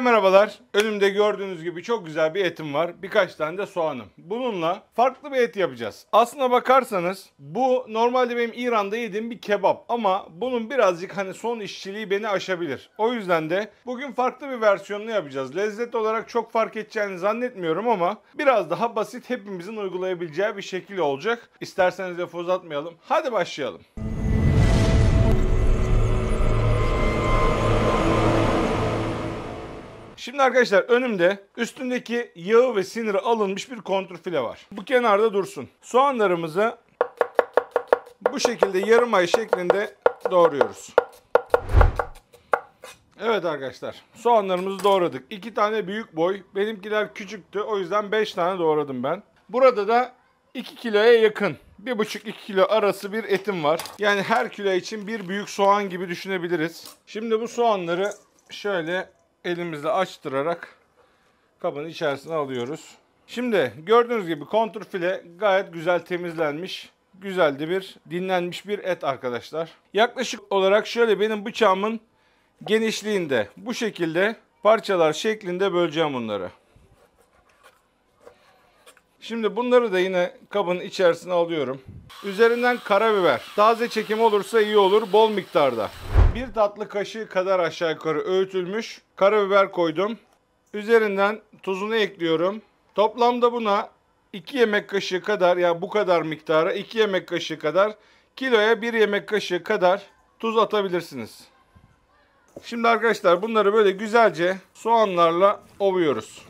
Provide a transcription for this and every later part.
Herkese merhabalar. Önümde gördüğünüz gibi çok güzel bir etim var. Birkaç tane de soğanım. Bununla farklı bir et yapacağız. Aslına bakarsanız bu normalde benim İran'da yediğim bir kebap. Ama bunun birazcık son işçiliği beni aşabilir. O yüzden de bugün farklı bir versiyonunu yapacağız. Lezzet olarak çok fark edeceğini zannetmiyorum ama biraz daha basit, hepimizin uygulayabileceği bir şekil olacak. İsterseniz lafı uzatmayalım. Hadi başlayalım. Şimdi arkadaşlar önümde üstündeki yağı ve siniri alınmış bir kontrfile var. Bu kenarda dursun. Soğanlarımızı bu şekilde yarım ay şeklinde doğruyoruz. Evet arkadaşlar, soğanlarımızı doğradık. 2 tane büyük boy. Benimkiler küçüktü, o yüzden 5 tane doğradım ben. Burada da 2 kiloya yakın, 1,5-2 kilo arası bir etim var. Yani her kilo için bir büyük soğan gibi düşünebiliriz. Şimdi bu soğanları şöyle elimizle açtırarak kabın içerisine alıyoruz. Şimdi gördüğünüz gibi kontrfile gayet güzel temizlenmiş, güzel de bir dinlenmiş bir et arkadaşlar. Yaklaşık olarak şöyle benim bıçağımın genişliğinde bu şekilde parçalar şeklinde böleceğim bunları. Şimdi bunları da yine kabın içerisine alıyorum. Üzerinden karabiber. Taze çekim olursa iyi olur, bol miktarda. 1 tatlı kaşığı kadar aşağı yukarı öğütülmüş karabiber koydum. Üzerinden tuzunu ekliyorum. Toplamda buna 2 yemek kaşığı kadar, yani bu kadar miktara 2 yemek kaşığı kadar, kiloya 1 yemek kaşığı kadar tuz atabilirsiniz. Şimdi arkadaşlar bunları böyle güzelce soğanlarla ovuyoruz.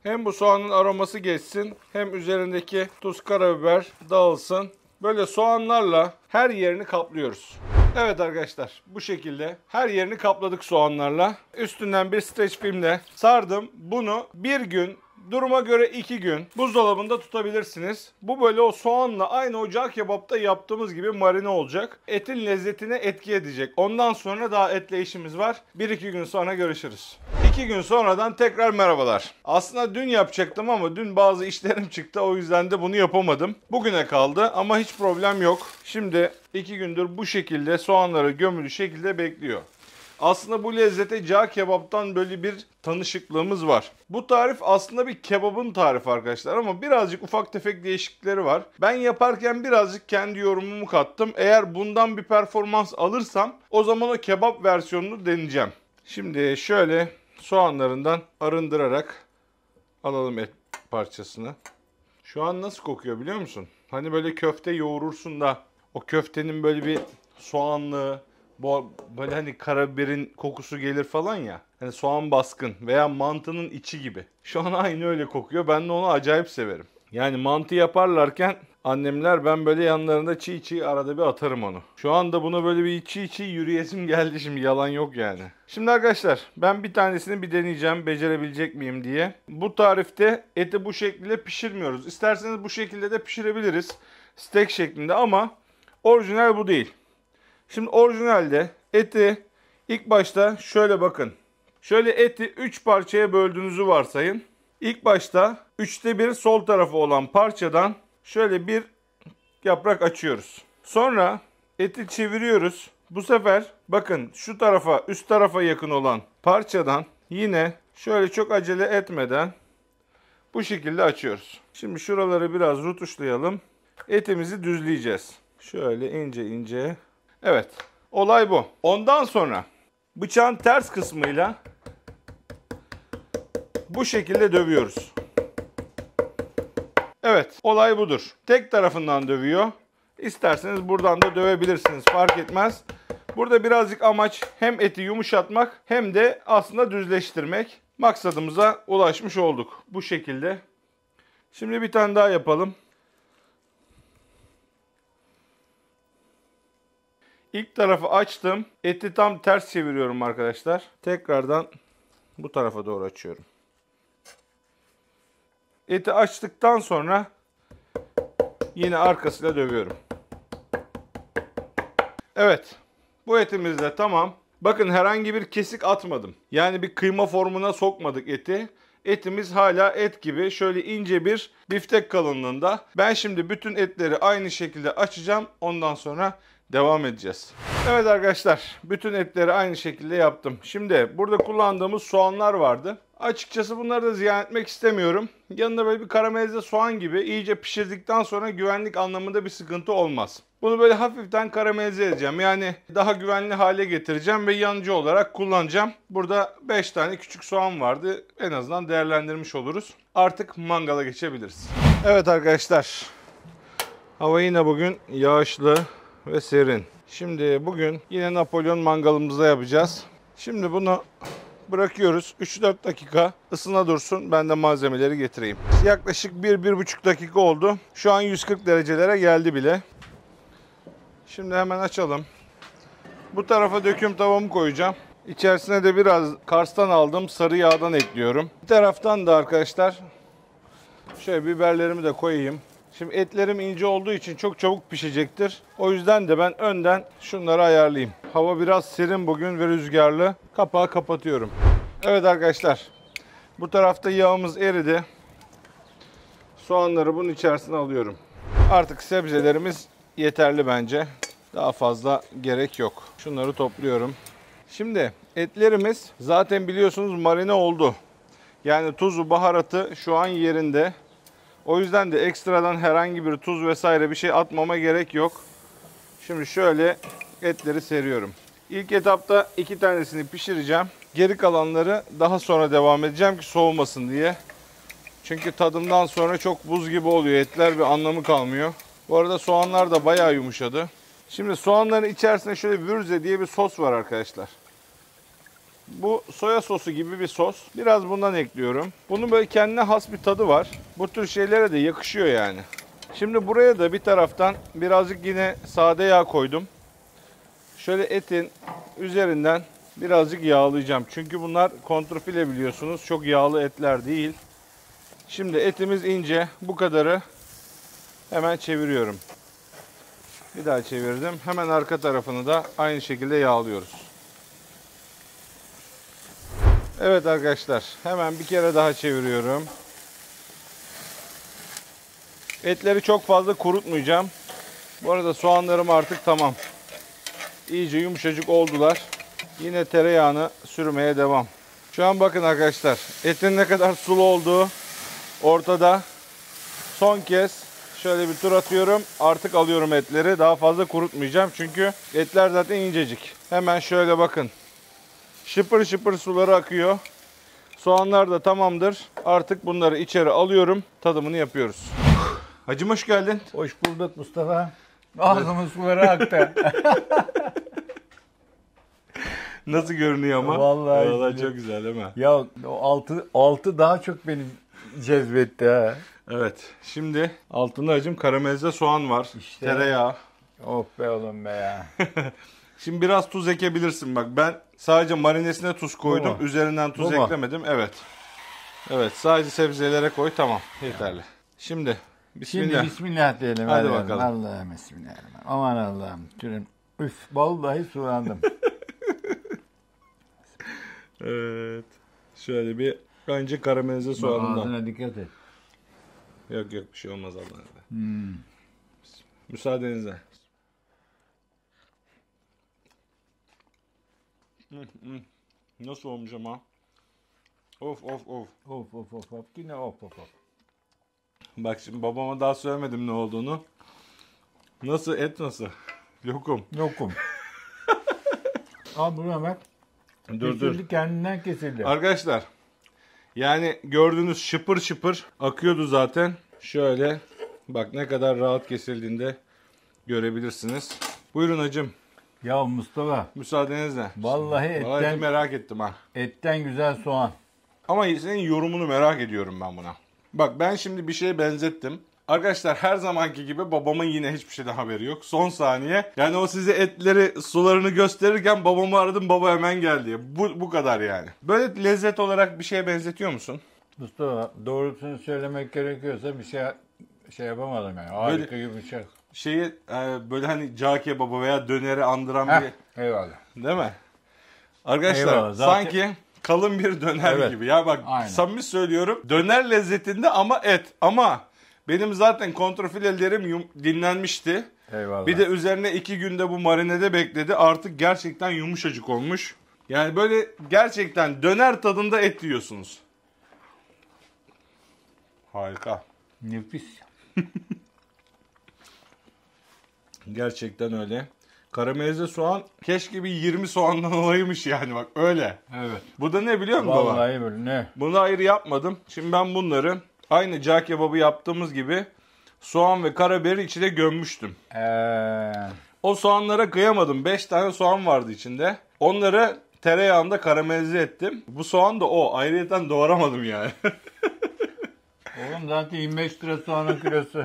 Hem bu soğanın aroması geçsin, hem üzerindeki tuz, karabiber dağılsın. Böyle soğanlarla her yerini kaplıyoruz. Evet arkadaşlar, bu şekilde her yerini kapladık soğanlarla. Üstünden bir streç filmle sardım. Bunu bir gün, duruma göre 2 gün buzdolabında tutabilirsiniz. Bu böyle o soğanla aynı ocağı kebapta yaptığımız gibi marine olacak. Etin lezzetine etki edecek. Ondan sonra daha etle işimiz var. 1-2 gün sonra görüşürüz. 2 gün sonradan tekrar merhabalar. Aslında dün yapacaktım ama dün bazı işlerim çıktı. O yüzden de bunu yapamadım. Bugüne kaldı ama hiç problem yok. Şimdi 2 gündür bu şekilde soğanları gömülü şekilde bekliyor. Aslında bu lezzete cağ kebaptan böyle bir tanışıklığımız var. Bu tarif aslında bir kebabın tarifi arkadaşlar ama birazcık ufak tefek değişiklikleri var. Ben yaparken birazcık kendi yorumumu kattım. Eğer bundan bir performans alırsam o zaman o kebap versiyonunu deneyeceğim. Şimdi şöyle soğanlarından arındırarak alalım et parçasını. Şu an nasıl kokuyor biliyor musun? Hani böyle köfte yoğurursun da o köftenin böyle bir soğanlı, böyle hani karabiberin kokusu gelir falan ya. Hani soğan baskın veya mantının içi gibi. Şu an aynı öyle kokuyor. Ben de onu acayip severim. Yani mantı yaparlarken annemler, ben böyle yanlarında çiğ çiğ arada bir atarım onu. Şu anda buna böyle bir çiğ çiğ yürüyesim geldi, şimdi yalan yok yani. Şimdi arkadaşlar ben bir tanesini bir deneyeceğim, becerebilecek miyim diye. Bu tarifte eti bu şekilde pişirmiyoruz. İsterseniz bu şekilde de pişirebiliriz. Steak şeklinde ama orijinal bu değil. Şimdi orijinalde eti ilk başta şöyle bakın. Şöyle eti 3 parçaya böldüğünüzü varsayın. İlk başta 3'te 1 sol tarafı olan parçadan şöyle bir yaprak açıyoruz. Sonra eti çeviriyoruz. Bu sefer bakın şu tarafa, üst tarafa yakın olan parçadan yine şöyle çok acele etmeden bu şekilde açıyoruz. Şimdi şuraları biraz rutuşlayalım. Etimizi düzleyeceğiz. Şöyle ince ince. Evet, olay bu. Ondan sonra bıçağın ters kısmıyla bu şekilde dövüyoruz. Evet, olay budur. Tek tarafından dövüyor. İsterseniz buradan da dövebilirsiniz, fark etmez. Burada birazcık amaç hem eti yumuşatmak hem de aslında düzleştirmek. Maksadımıza ulaşmış olduk bu şekilde. Şimdi bir tane daha yapalım. İlk tarafı açtım. Eti tam ters çeviriyorum arkadaşlar. Tekrardan bu tarafa doğru açıyorum. Eti açtıktan sonra yine arkasıyla dövüyorum. Evet. Bu etimiz de tamam. Bakın herhangi bir kesik atmadım. Yani bir kıyma formuna sokmadık eti. Etimiz hala et gibi şöyle ince bir biftek kalınlığında. Ben şimdi bütün etleri aynı şekilde açacağım. Ondan sonra devam edeceğiz. Evet arkadaşlar, bütün etleri aynı şekilde yaptım. Şimdi burada kullandığımız soğanlar vardı. Açıkçası bunları da ziyan etmek istemiyorum. Yanında böyle bir karamelize soğan gibi iyice pişirdikten sonra güvenlik anlamında bir sıkıntı olmaz. Bunu böyle hafiften karamelize edeceğim. Yani daha güvenli hale getireceğim ve yanıcı olarak kullanacağım. Burada 5 tane küçük soğan vardı. En azından değerlendirmiş oluruz. Artık mangala geçebiliriz. Evet arkadaşlar. Hava yine bugün yağışlı ve serin. Şimdi bugün yine Napolyon mangalımızda yapacağız. Şimdi bunu bırakıyoruz. 3-4 dakika ısına dursun. Ben de malzemeleri getireyim. Yaklaşık 1-1,5 dakika oldu. Şu an 140 derecelere geldi bile. Şimdi hemen açalım. Bu tarafa döküm tavamı koyacağım. İçerisine de biraz Kars'tan aldığım sarı yağdan ekliyorum. Bir taraftan da arkadaşlar şöyle biberlerimi de koyayım. Şimdi etlerim ince olduğu için çok çabuk pişecektir. O yüzden de ben önden şunları ayarlayayım. Hava biraz serin bugün ve rüzgarlı. Kapağı kapatıyorum. Evet arkadaşlar. Bu tarafta yağımız eridi. Soğanları bunun içerisine alıyorum. Artık sebzelerimiz yeterli bence. Daha fazla gerek yok. Şunları topluyorum. Şimdi etlerimiz zaten biliyorsunuz marine oldu. Yani tuzu, baharatı şu an yerinde. O yüzden de ekstradan herhangi bir tuz vesaire bir şey atmama gerek yok. Şimdi şöyle etleri seriyorum. İlk etapta 2 tanesini pişireceğim. Geri kalanları daha sonra devam edeceğim ki soğumasın diye. Çünkü tadımdan sonra çok buz gibi oluyor. Etler bir anlamı kalmıyor. Bu arada soğanlar da bayağı yumuşadı. Şimdi soğanların içerisinde şöyle Würze diye bir sos var arkadaşlar. Bu soya sosu gibi bir sos. Biraz bundan ekliyorum. Bunun böyle kendine has bir tadı var. Bu tür şeylere de yakışıyor yani. Şimdi buraya da bir taraftan birazcık yine sade yağ koydum. Şöyle etin üzerinden birazcık yağlayacağım. Çünkü bunlar kontrfile biliyorsunuz. Çok yağlı etler değil. Şimdi etimiz ince. Bu kadarı hemen çeviriyorum. Bir daha çevirdim. Hemen arka tarafını da aynı şekilde yağlıyoruz. Evet arkadaşlar, hemen bir kere daha çeviriyorum. Etleri çok fazla kurutmayacağım. Bu arada soğanlarım artık tamam. İyice yumuşacık oldular. Yine tereyağını sürmeye devam. Şu an bakın arkadaşlar, etin ne kadar sulu olduğu ortada. Son kez şöyle bir tur atıyorum. Artık alıyorum etleri. Daha fazla kurutmayacağım çünkü etler zaten incecik. Hemen şöyle bakın. Şıpır şıpır suları akıyor. Soğanlar da tamamdır. Artık bunları içeri alıyorum. Tadımını yapıyoruz. Hacım hoş geldin. Hoş bulduk Mustafa. Ağzımın suları aktı. Nasıl görünüyor ama? Vallahi çok güzel değil mi? Ya o altı daha çok beni cezbetti ha. Evet. Şimdi altında hacım karamelize soğan var. İşte. Tereyağı. Oh be oğlum be ya. Şimdi biraz tuz ekebilirsin bak. Ben sadece marinesine tuz koydum. Bu mu? Üzerinden tuz Bu mu? eklemedim. Evet. Evet, sadece sebzelere koy. Tamam. Yeterli. Şimdi bismillah. Şimdi bismillah diyelim. Hadi bakalım. Allah'ım bismillahirrahmanirrahim. Aman Allah'ım. Tülüm. Üf vallahi sulandım. Evet. Şöyle bir önce karamelize soğanından. Ağzına dikkat et. Yok bir şey olmaz Allah'ın izniyle. Müsaadenizle. Nasıl olmuş ama? Of. Of. Yine of. Bak şimdi babama daha söylemedim ne olduğunu. Nasıl et nasıl? Lokum. Yokum. Al buraya bak. Dur. Kesildi, kendinden kesildi. Arkadaşlar yani gördüğünüz şıpır şıpır akıyordu zaten. Şöyle bak ne kadar rahat kesildiğinde görebilirsiniz. Buyurun hacım. Ya Mustafa. Müsaadenizle. Vallahi Vallahi merak ettim ha. etten güzel soğan. Ama senin yorumunu merak ediyorum ben buna. Bak ben şimdi bir şeye benzettim. Arkadaşlar her zamanki gibi babamın yine hiçbir şeyden haberi yok. Son saniye. Yani o size etleri sularını gösterirken babamı aradım, baba hemen geldi. Bu kadar yani. Böyle lezzet olarak bir şeye benzetiyor musun? Mustafa doğrusunu söylemek gerekiyorsa bir şey yapamadım yani. Harika gibi bir şey. Şeyi böyle hani cağ kebabı veya döneri andıran bir... Eyvallah. Değil mi? Arkadaşlar Eyvallah, zaten... sanki kalın bir döner gibi. Ya bak aynen. Samimi söylüyorum. Döner lezzetinde ama et. Ama benim zaten kontrfilelerim dinlenmişti. Eyvallah. Bir de üzerine 2 günde bu marinede bekledi. Artık gerçekten yumuşacık olmuş. Yani böyle gerçekten döner tadında et yiyorsunuz. Harika. Nefis. Gerçekten öyle. Karamelize soğan keşke bir 20 soğandan olaymış yani bak öyle. Evet. Bu da ne biliyor musun baba? Vallahi böyle ne? Bunu ayrı yapmadım. Şimdi ben bunları aynı cağ kebabı yaptığımız gibi soğan ve karabiberi içine gömmüştüm. O soğanlara kıyamadım. 5 tane soğan vardı içinde. Onları tereyağında karamelize ettim. Bu soğan da o. Ayrıyeten doğramadım yani. Oğlum zaten 25 lira soğanın kilosu.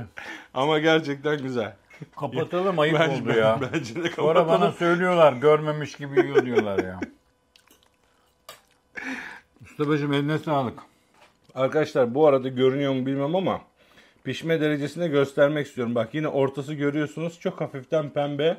Ama gerçekten güzel. Kapatalım, ayıp oldu ya. Bence de Sonra bana kapatalım. söylüyorlar, görmemiş gibi yiyor diyorlar ya. Mustafa'cığım eline sağlık. Arkadaşlar bu arada görünüyor mu bilmem ama pişme derecesini göstermek istiyorum. Bak yine ortası görüyorsunuz. Çok hafiften pembe.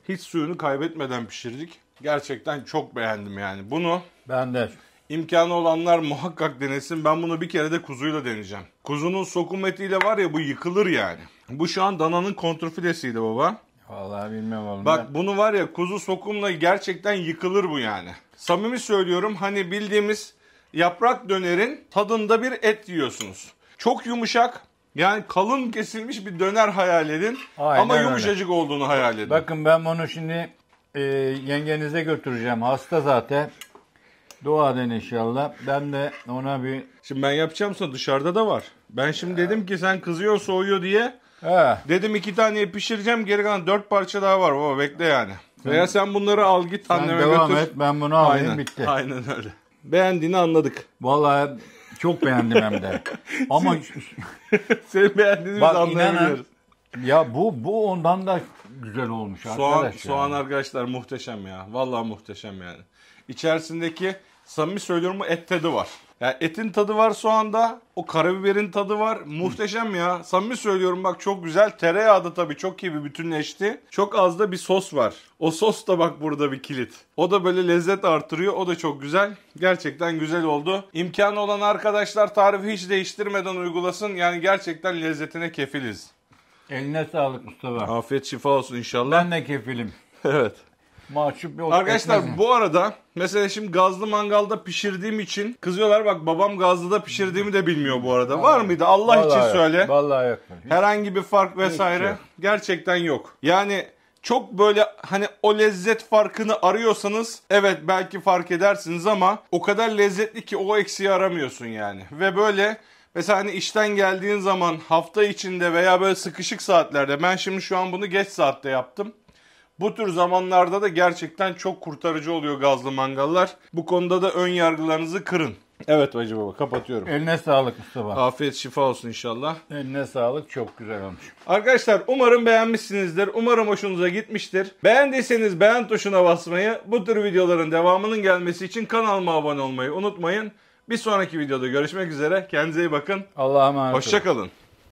Hiç suyunu kaybetmeden pişirdik. Gerçekten çok beğendim yani. Bunu Ben de. İmkanı olanlar muhakkak denesin. Ben bunu bir kere de kuzuyla deneyeceğim. Kuzunun sokum etiyle var ya bu yıkılır yani. Bu şu an dananın kontrfilesiydi baba. Vallahi bilmem oğlum. Bak bunu var ya kuzu sokumla gerçekten yıkılır bu yani. Samimi söylüyorum hani bildiğimiz yaprak dönerin tadında bir et yiyorsunuz. Çok yumuşak. Yani kalın kesilmiş bir döner hayal edin. Aynen Ama öyle. yumuşacık olduğunu hayal edin. Bakın ben bunu şimdi yengenize götüreceğim. Hasta zaten. Dua edin inşallah. Ben de ona bir... Şimdi ben yapacağımsa dışarıda da var. Ben şimdi dedim ki sen kızıyor soğuyor diye. He. Dedim 2 taneye pişireceğim. Geri kalan 4 parça daha var baba bekle yani. Veya sen bunları al git Sen anneme devam götür. et. Ben bunu alayım, Aynen, bitti. aynen öyle. Beğendiğini anladık. Vallahi çok beğendim hem de. Ama Senin beğendiğini bak biz anlayabiliyoruz. inanın ya bu ondan da güzel olmuş arkadaş. Soğan arkadaşlar muhteşem ya. Vallahi muhteşem yani. İçerisindeki samimi söylüyorum et tadı var. Yani etin tadı var soğanda. O karabiberin tadı var. Muhteşem ya. Samimi söylüyorum bak çok güzel. Tereyağı da tabii çok iyi bir bütünleşti. Çok az da bir sos var. O sos da bak burada bir kilit. O da böyle lezzet artırıyor. O da çok güzel. Gerçekten güzel oldu. İmkanı olan arkadaşlar tarifi hiç değiştirmeden uygulasın. Yani gerçekten lezzetine kefiliz. Eline sağlık Mustafa. Afiyet şifa olsun inşallah. Ben de kefilim. Evet. Mahcup bir Arkadaşlar bu arada mesela şimdi gazlı mangalda pişirdiğim için kızıyorlar bak babam gazlıda pişirdiğimi de bilmiyor bu arada. Var mıydı? Allah için söyle. Vallahi yok. Herhangi bir fark vesaire yok. gerçekten yok. Yani çok böyle hani o lezzet farkını arıyorsanız evet belki fark edersiniz ama o kadar lezzetli ki o eksiği aramıyorsun yani. Ve böyle mesela hani işten geldiğin zaman hafta içinde veya böyle sıkışık saatlerde ben şimdi şu an bunu geç saatte yaptım. Bu tür zamanlarda da gerçekten çok kurtarıcı oluyor gazlı mangallar. Bu konuda da ön yargılarınızı kırın. Evet Hacı Baba kapatıyorum. Eline sağlık Mustafa. Afiyet şifa olsun inşallah. Eline sağlık, çok güzel olmuş. Arkadaşlar umarım beğenmişsinizdir. Umarım hoşunuza gitmiştir. Beğendiyseniz beğen tuşuna basmayı, bu tür videoların devamının gelmesi için kanalıma abone olmayı unutmayın. Bir sonraki videoda görüşmek üzere. Kendinize iyi bakın. Allah'a emanet olun. Hoşça kalın.